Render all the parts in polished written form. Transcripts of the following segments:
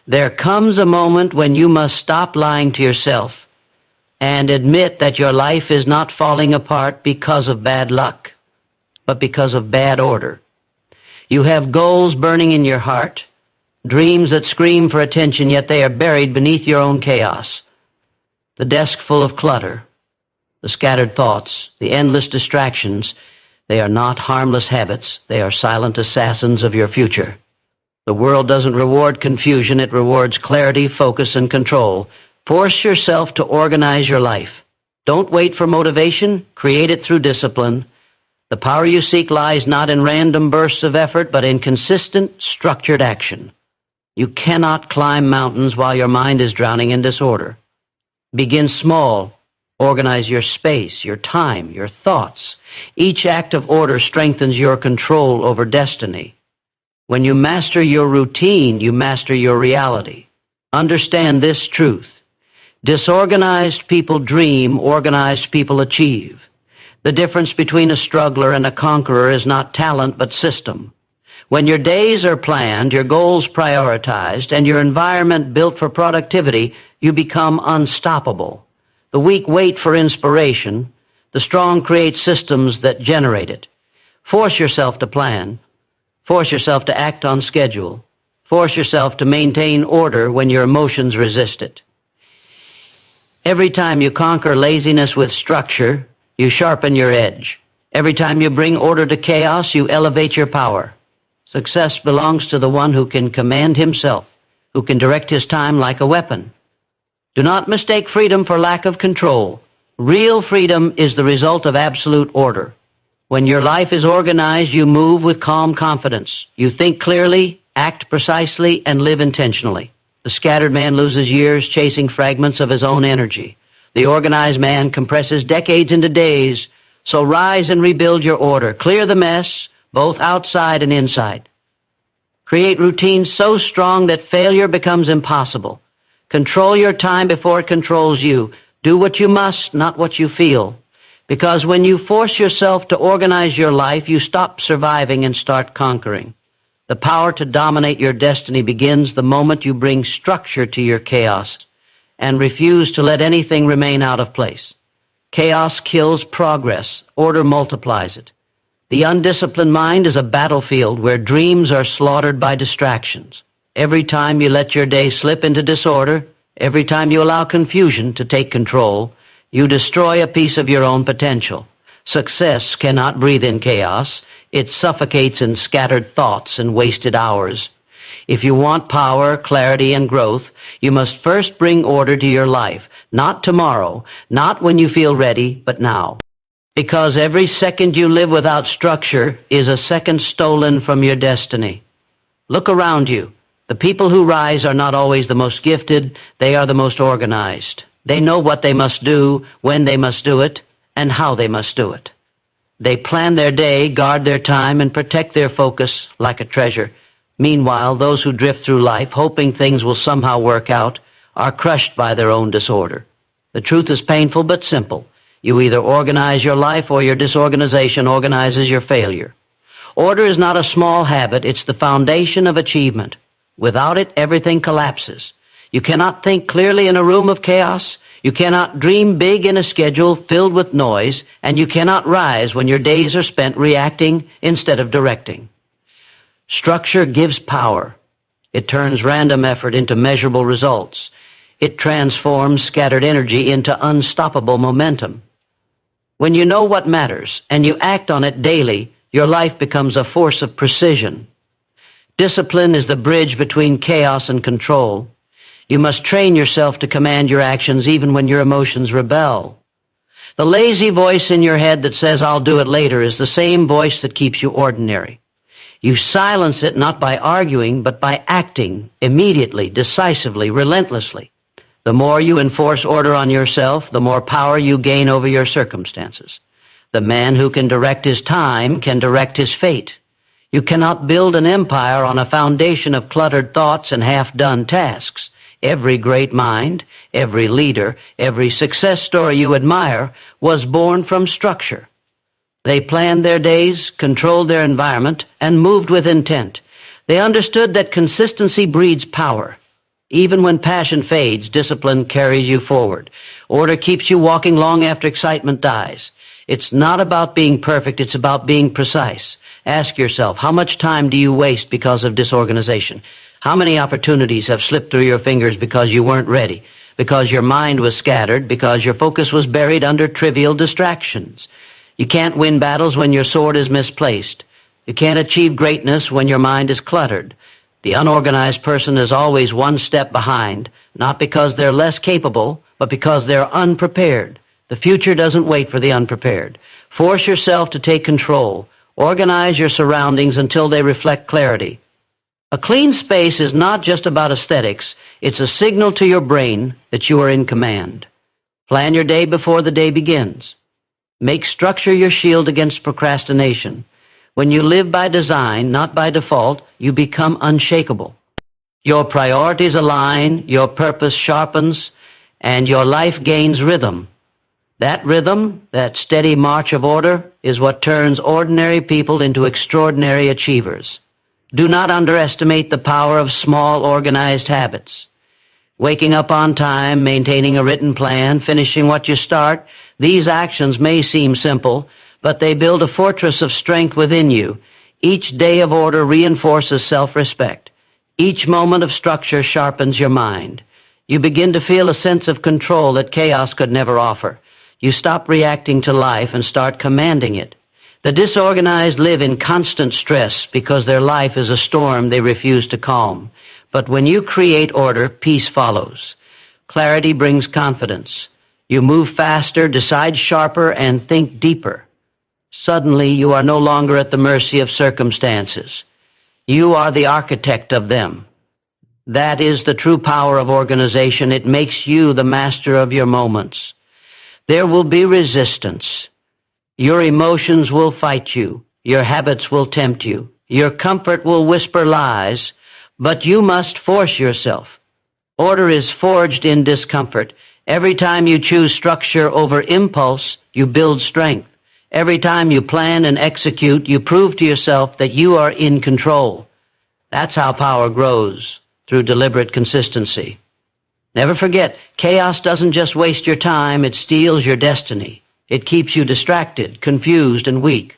There comes a moment when you must stop lying to yourself and admit that your life is not falling apart because of bad luck, but because of bad order. You have goals burning in your heart, dreams that scream for attention, yet they are buried beneath your own chaos. The desk full of clutter, the scattered thoughts, the endless distractions, they are not harmless habits. They are silent assassins of your future. The world doesn't reward confusion. It rewards clarity, focus, and control. Force yourself to organize your life. Don't wait for motivation. Create it through discipline. The power you seek lies not in random bursts of effort, but in consistent, structured action. You cannot climb mountains while your mind is drowning in disorder. Begin small. Organize your space, your time, your thoughts. Each act of order strengthens your control over destiny. When you master your routine, you master your reality. Understand this truth. Disorganized people dream, organized people achieve. The difference between a struggler and a conqueror is not talent but system. When your days are planned, your goals prioritized, and your environment built for productivity, you become unstoppable. The weak wait for inspiration. The strong create systems that generate it. Force yourself to plan. Force yourself to act on schedule. Force yourself to maintain order when your emotions resist it. Every time you conquer laziness with structure, you sharpen your edge. Every time you bring order to chaos, you elevate your power. Success belongs to the one who can command himself, who can direct his time like a weapon. Do not mistake freedom for lack of control. Real freedom is the result of absolute order. When your life is organized, you move with calm confidence. You think clearly, act precisely, and live intentionally. The scattered man loses years chasing fragments of his own energy. The organized man compresses decades into days. So rise and rebuild your order. Clear the mess, both outside and inside. Create routines so strong that failure becomes impossible. Control your time before it controls you. Do what you must, not what you feel. Because when you force yourself to organize your life, you stop surviving and start conquering. The power to dominate your destiny begins the moment you bring structure to your chaos and refuse to let anything remain out of place. Chaos kills progress. Order multiplies it. The undisciplined mind is a battlefield where dreams are slaughtered by distractions. Every time you let your day slip into disorder, every time you allow confusion to take control, you destroy a piece of your own potential. Success cannot breathe in chaos. It suffocates in scattered thoughts and wasted hours. If you want power, clarity, and growth, you must first bring order to your life. Not tomorrow, not when you feel ready, but now. Because every second you live without structure is a second stolen from your destiny. Look around you. The people who rise are not always the most gifted. They are the most organized. They know what they must do, when they must do it, and how they must do it. They plan their day, guard their time, and protect their focus like a treasure. Meanwhile, those who drift through life, hoping things will somehow work out, are crushed by their own disorder. The truth is painful but simple. You either organize your life or your disorganization organizes your failure. Order is not a small habit. It's the foundation of achievement. Without it, everything collapses. You cannot think clearly in a room of chaos. You cannot dream big in a schedule filled with noise, and you cannot rise when your days are spent reacting instead of directing. Structure gives power. It turns random effort into measurable results. It transforms scattered energy into unstoppable momentum. When you know what matters and you act on it daily, your life becomes a force of precision. Discipline is the bridge between chaos and control. You must train yourself to command your actions even when your emotions rebel. The lazy voice in your head that says, "I'll do it later," is the same voice that keeps you ordinary. You silence it not by arguing, but by acting immediately, decisively, relentlessly. The more you enforce order on yourself, the more power you gain over your circumstances. The man who can direct his time can direct his fate. You cannot build an empire on a foundation of cluttered thoughts and half-done tasks. Every great mind, every leader, every success story you admire was born from structure. They planned their days, controlled their environment, and moved with intent. They understood that consistency breeds power. Even when passion fades, discipline carries you forward. Order keeps you walking long after excitement dies. It's not about being perfect, it's about being precise. Ask yourself, how much time do you waste because of disorganization? How many opportunities have slipped through your fingers because you weren't ready, because your mind was scattered, because your focus was buried under trivial distractions? You can't win battles when your sword is misplaced. You can't achieve greatness when your mind is cluttered. The unorganized person is always one step behind, not because they're less capable, but because they're unprepared. The future doesn't wait for the unprepared. Force yourself to take control. Organize your surroundings until they reflect clarity. A clean space is not just about aesthetics. It's a signal to your brain that you are in command. Plan your day before the day begins. Make structure your shield against procrastination. When you live by design, not by default, you become unshakable. Your priorities align, your purpose sharpens, and your life gains rhythm. That rhythm, that steady march of order, is what turns ordinary people into extraordinary achievers. Do not underestimate the power of small, organized habits. Waking up on time, maintaining a written plan, finishing what you start, these actions may seem simple, but they build a fortress of strength within you. Each day of order reinforces self-respect. Each moment of structure sharpens your mind. You begin to feel a sense of control that chaos could never offer. You stop reacting to life and start commanding it. The disorganized live in constant stress because their life is a storm they refuse to calm. But when you create order, peace follows. Clarity brings confidence. You move faster, decide sharper, and think deeper. Suddenly, you are no longer at the mercy of circumstances. You are the architect of them. That is the true power of organization. It makes you the master of your moments. There will be resistance. Your emotions will fight you. Your habits will tempt you. Your comfort will whisper lies. But you must force yourself. Order is forged in discomfort. Every time you choose structure over impulse, you build strength. Every time you plan and execute, you prove to yourself that you are in control. That's how power grows, through deliberate consistency. Never forget, chaos doesn't just waste your time, it steals your destiny. It keeps you distracted, confused, and weak.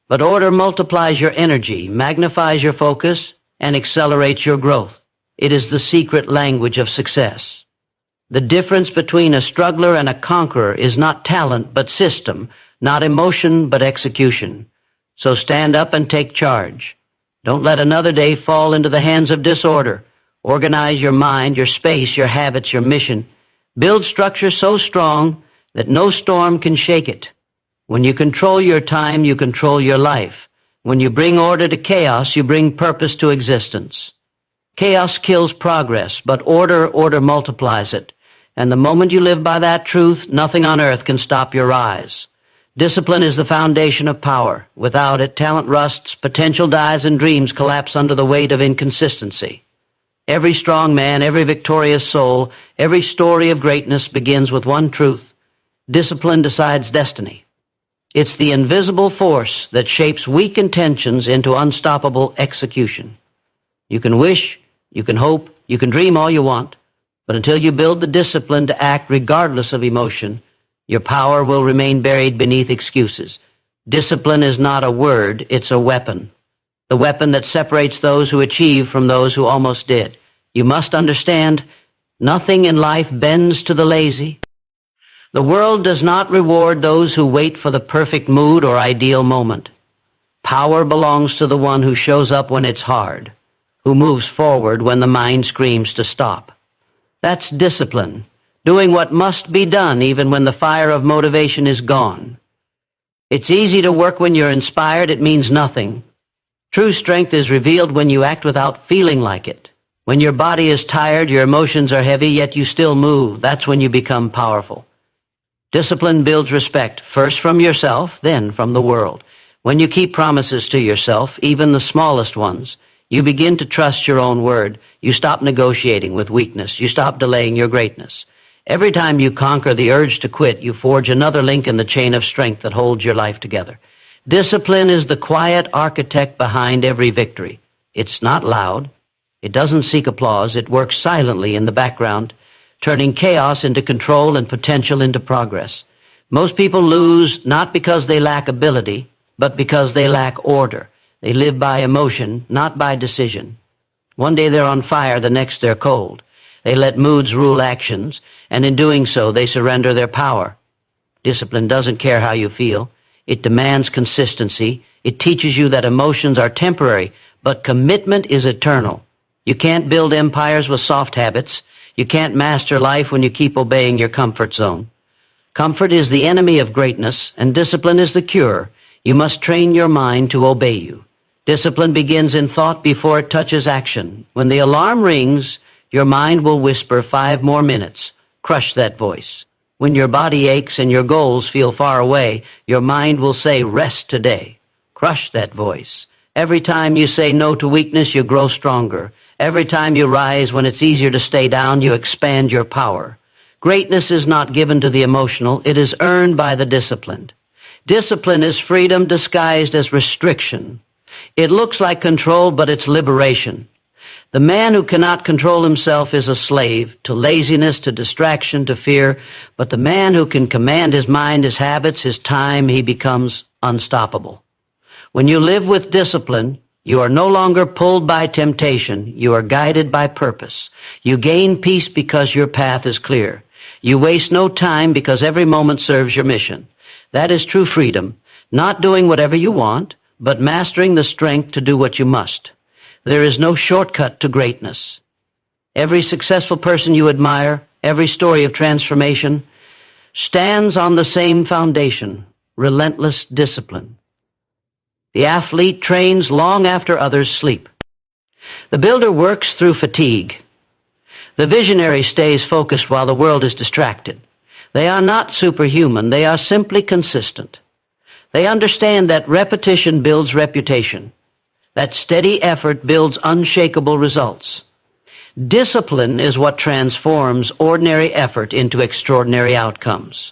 But order multiplies your energy, magnifies your focus, and accelerates your growth. It is the secret language of success. The difference between a struggler and a conqueror is not talent but system, not emotion but execution. So stand up and take charge. Don't let another day fall into the hands of disorder. Organize your mind, your space, your habits, your mission. Build structure so strong that no storm can shake it. When you control your time, you control your life. When you bring order to chaos, you bring purpose to existence. Chaos kills progress, but order multiplies it. And the moment you live by that truth, nothing on earth can stop your rise. Discipline is the foundation of power. Without it, talent rusts, potential dies, and dreams collapse under the weight of inconsistency. Every strong man, every victorious soul, every story of greatness begins with one truth. Discipline decides destiny. It's the invisible force that shapes weak intentions into unstoppable execution. You can wish, you can hope, you can dream all you want, but until you build the discipline to act regardless of emotion, your power will remain buried beneath excuses. Discipline is not a word, it's a weapon. The weapon that separates those who achieve from those who almost did. You must understand, nothing in life bends to the lazy. The world does not reward those who wait for the perfect mood or ideal moment. Power belongs to the one who shows up when it's hard, who moves forward when the mind screams to stop. That's discipline, doing what must be done even when the fire of motivation is gone. It's easy to work when you're inspired, it means nothing. True strength is revealed when you act without feeling like it. When your body is tired, your emotions are heavy, yet you still move. That's when you become powerful. Discipline builds respect, first from yourself, then from the world. When you keep promises to yourself, even the smallest ones, you begin to trust your own word. You stop negotiating with weakness. You stop delaying your greatness. Every time you conquer the urge to quit, you forge another link in the chain of strength that holds your life together. Discipline is the quiet architect behind every victory. It's not loud. It doesn't seek applause. It works silently in the background, turning chaos into control and potential into progress. Most people lose not because they lack ability, but because they lack order. They live by emotion, not by decision. One day they're on fire, the next they're cold. They let moods rule actions, and in doing so they surrender their power. Discipline doesn't care how you feel. It demands consistency. It teaches you that emotions are temporary, but commitment is eternal. You can't build empires with soft habits. You can't master life when you keep obeying your comfort zone. Comfort is the enemy of greatness, and discipline is the cure. You must train your mind to obey you. Discipline begins in thought before it touches action. When the alarm rings, your mind will whisper 5 more minutes. Crush that voice. When your body aches and your goals feel far away, your mind will say, rest today. Crush that voice. Every time you say no to weakness, you grow stronger. Every time you rise when it's easier to stay down, you expand your power. Greatness is not given to the emotional. It is earned by the disciplined. Discipline is freedom disguised as restriction. It looks like control, but it's liberation. The man who cannot control himself is a slave to laziness, to distraction, to fear. But the man who can command his mind, his habits, his time, he becomes unstoppable. When you live with discipline, you are no longer pulled by temptation. You are guided by purpose. You gain peace because your path is clear. You waste no time because every moment serves your mission. That is true freedom, not doing whatever you want, but mastering the strength to do what you must. There is no shortcut to greatness. Every successful person you admire, every story of transformation, stands on the same foundation, relentless discipline. The athlete trains long after others sleep. The builder works through fatigue. The visionary stays focused while the world is distracted. They are not superhuman. They are simply consistent. They understand that repetition builds reputation, that steady effort builds unshakable results. Discipline is what transforms ordinary effort into extraordinary outcomes.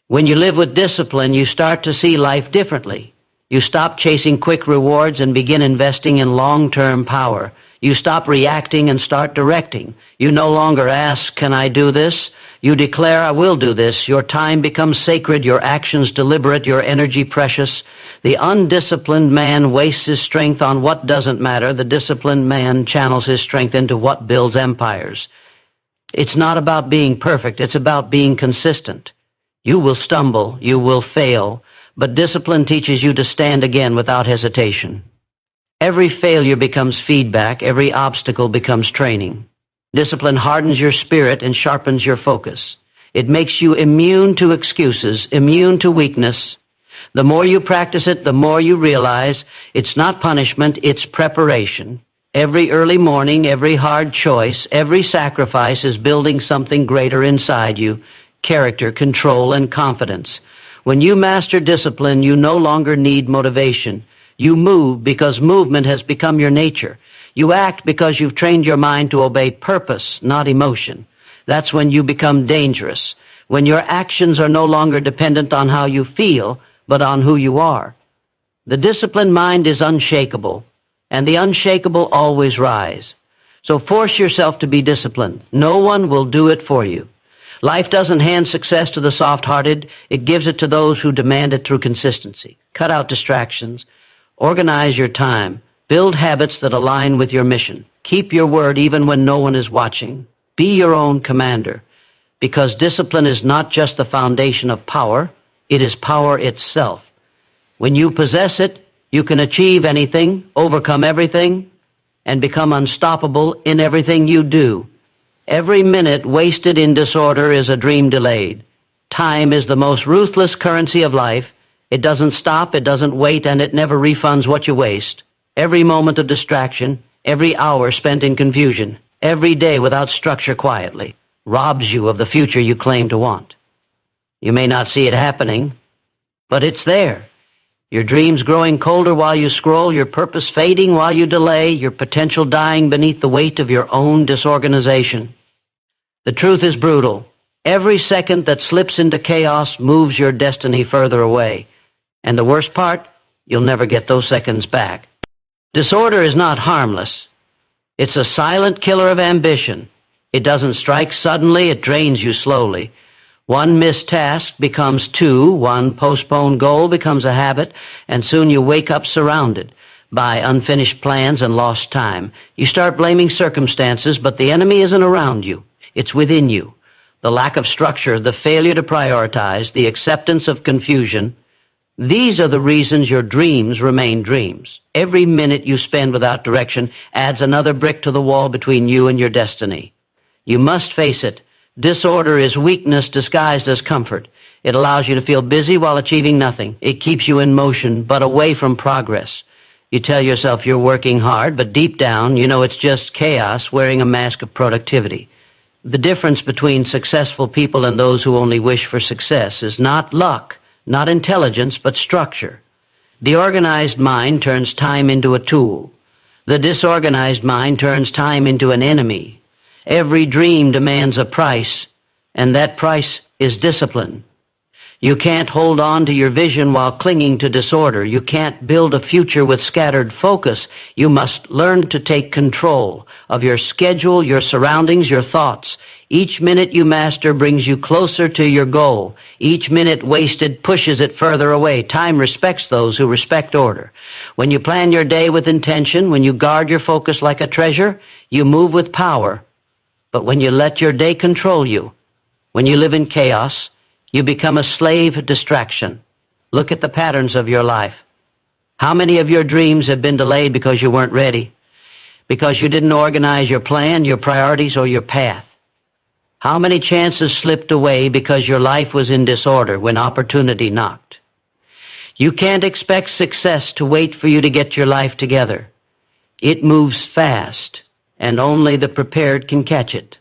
When you live with discipline, you start to see life differently. You stop chasing quick rewards and begin investing in long-term power. You stop reacting and start directing. You no longer ask, can I do this? You declare, I will do this. Your time becomes sacred, your actions deliberate, your energy precious. The undisciplined man wastes his strength on what doesn't matter. The disciplined man channels his strength into what builds empires. It's not about being perfect. It's about being consistent. You will stumble. You will fail. But discipline teaches you to stand again without hesitation. Every failure becomes feedback. Every obstacle becomes training. Discipline hardens your spirit and sharpens your focus. It makes you immune to excuses, immune to weakness. The more you practice it, the more you realize it's not punishment, it's preparation. Every early morning, every hard choice, every sacrifice is building something greater inside you, character, control, and confidence. When you master discipline, you no longer need motivation. You move because movement has become your nature. You act because you've trained your mind to obey purpose, not emotion. That's when you become dangerous, when your actions are no longer dependent on how you feel, but on who you are. The disciplined mind is unshakable, and the unshakable always rise. So force yourself to be disciplined. No one will do it for you. Life doesn't hand success to the soft-hearted. It gives it to those who demand it through consistency. Cut out distractions. Organize your time. Build habits that align with your mission. Keep your word even when no one is watching. Be your own commander, because discipline is not just the foundation of power, it is power itself. When you possess it, you can achieve anything, overcome everything, and become unstoppable in everything you do. Every minute wasted in disorder is a dream delayed. Time is the most ruthless currency of life. It doesn't stop, it doesn't wait, and it never refunds what you waste. Every moment of distraction, every hour spent in confusion, every day without structure quietly, robs you of the future you claim to want. You may not see it happening, but it's there. Your dreams growing colder while you scroll, your purpose fading while you delay, your potential dying beneath the weight of your own disorganization. The truth is brutal. Every second that slips into chaos moves your destiny further away. And the worst part, you'll never get those seconds back. Disorder is not harmless. It's a silent killer of ambition. It doesn't strike suddenly, it drains you slowly. One missed task becomes two, one postponed goal becomes a habit, and soon you wake up surrounded by unfinished plans and lost time. You start blaming circumstances, but the enemy isn't around you. It's within you. The lack of structure, the failure to prioritize, the acceptance of confusion, these are the reasons your dreams remain dreams. Every minute you spend without direction adds another brick to the wall between you and your destiny. You must face it. Disorder is weakness disguised as comfort. It allows you to feel busy while achieving nothing. It keeps you in motion, but away from progress. You tell yourself you're working hard, but deep down, you know it's just chaos wearing a mask of productivity. The difference between successful people and those who only wish for success is not luck, not intelligence, but structure. The organized mind turns time into a tool. The disorganized mind turns time into an enemy. Every dream demands a price, and that price is discipline. You can't hold on to your vision while clinging to disorder. You can't build a future with scattered focus. You must learn to take control of your schedule, your surroundings, your thoughts. Each minute you master brings you closer to your goal. Each minute wasted pushes it further away. Time respects those who respect order. When you plan your day with intention, when you guard your focus like a treasure, you move with power. But when you let your day control you, when you live in chaos, you become a slave of distraction. Look at the patterns of your life. How many of your dreams have been delayed because you weren't ready? Because you didn't organize your plan, your priorities, or your path? How many chances slipped away because your life was in disorder when opportunity knocked? You can't expect success to wait for you to get your life together. It moves fast, and only the prepared can catch it.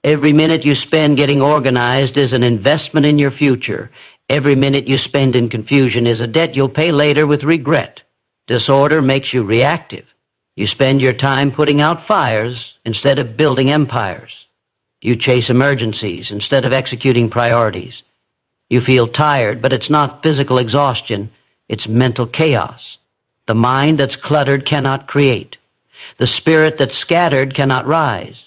Every minute you spend getting organized is an investment in your future. Every minute you spend in confusion is a debt you'll pay later with regret. Disorder makes you reactive. You spend your time putting out fires instead of building empires. You chase emergencies instead of executing priorities. You feel tired, but it's not physical exhaustion, it's mental chaos. The mind that's cluttered cannot create. The spirit that's scattered cannot rise.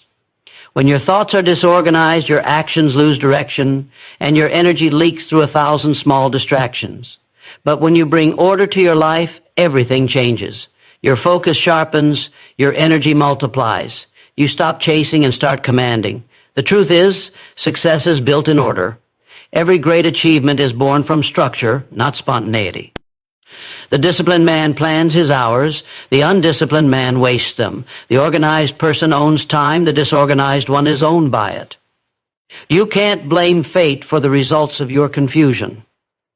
When your thoughts are disorganized, your actions lose direction, and your energy leaks through 1,000 small distractions. But when you bring order to your life, everything changes. Your focus sharpens, your energy multiplies. You stop chasing and start commanding. The truth is, success is built in order. Every great achievement is born from structure, not spontaneity. The disciplined man plans his hours. The undisciplined man wastes them. The organized person owns time. The disorganized one is owned by it. You can't blame fate for the results of your confusion.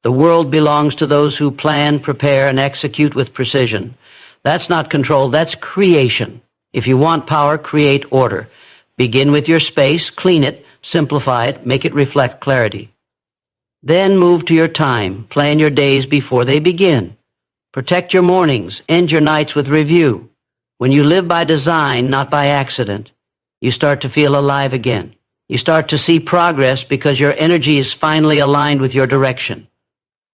The world belongs to those who plan, prepare, and execute with precision. That's not control, that's creation. If you want power, create order. Begin with your space, clean it, simplify it, make it reflect clarity. Then move to your time. Plan your days before they begin. Protect your mornings. End your nights with review. When you live by design, not by accident, you start to feel alive again. You start to see progress because your energy is finally aligned with your direction.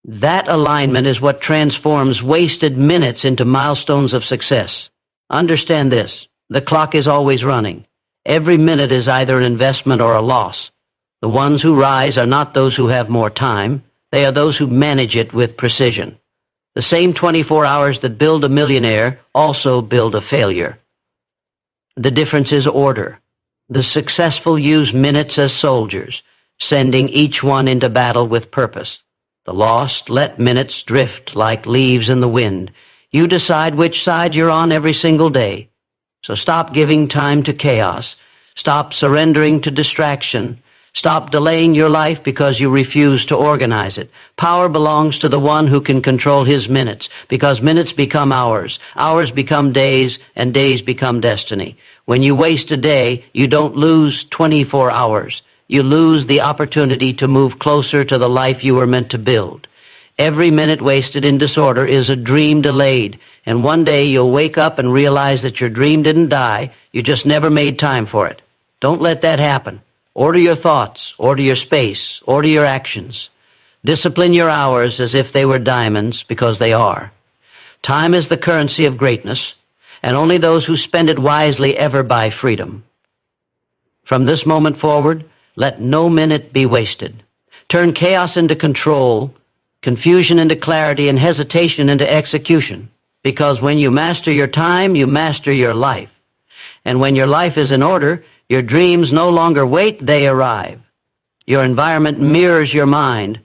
That alignment is what transforms wasted minutes into milestones of success. Understand this. The clock is always running. Every minute is either an investment or a loss. The ones who rise are not those who have more time. They are those who manage it with precision. The same 24 hours that build a millionaire also build a failure. The difference is order. The successful use minutes as soldiers, sending each one into battle with purpose. The lost let minutes drift like leaves in the wind. You decide which side you're on every single day. So stop giving time to chaos. Stop surrendering to distraction. Stop delaying your life because you refuse to organize it. Power belongs to the one who can control his minutes, because minutes become hours, hours become days, and days become destiny. When you waste a day, you don't lose 24 hours. You lose the opportunity to move closer to the life you were meant to build. Every minute wasted in disorder is a dream delayed, and one day you'll wake up and realize that your dream didn't die, you just never made time for it. Don't let that happen. Order your thoughts, order your space, order your actions. Discipline your hours as if they were diamonds, because they are. Time is the currency of greatness, and only those who spend it wisely ever buy freedom. From this moment forward, let no minute be wasted. Turn chaos into control, confusion into clarity, and hesitation into execution. Because when you master your time, you master your life. And when your life is in order, your dreams no longer wait, they arrive. Your environment mirrors your mind,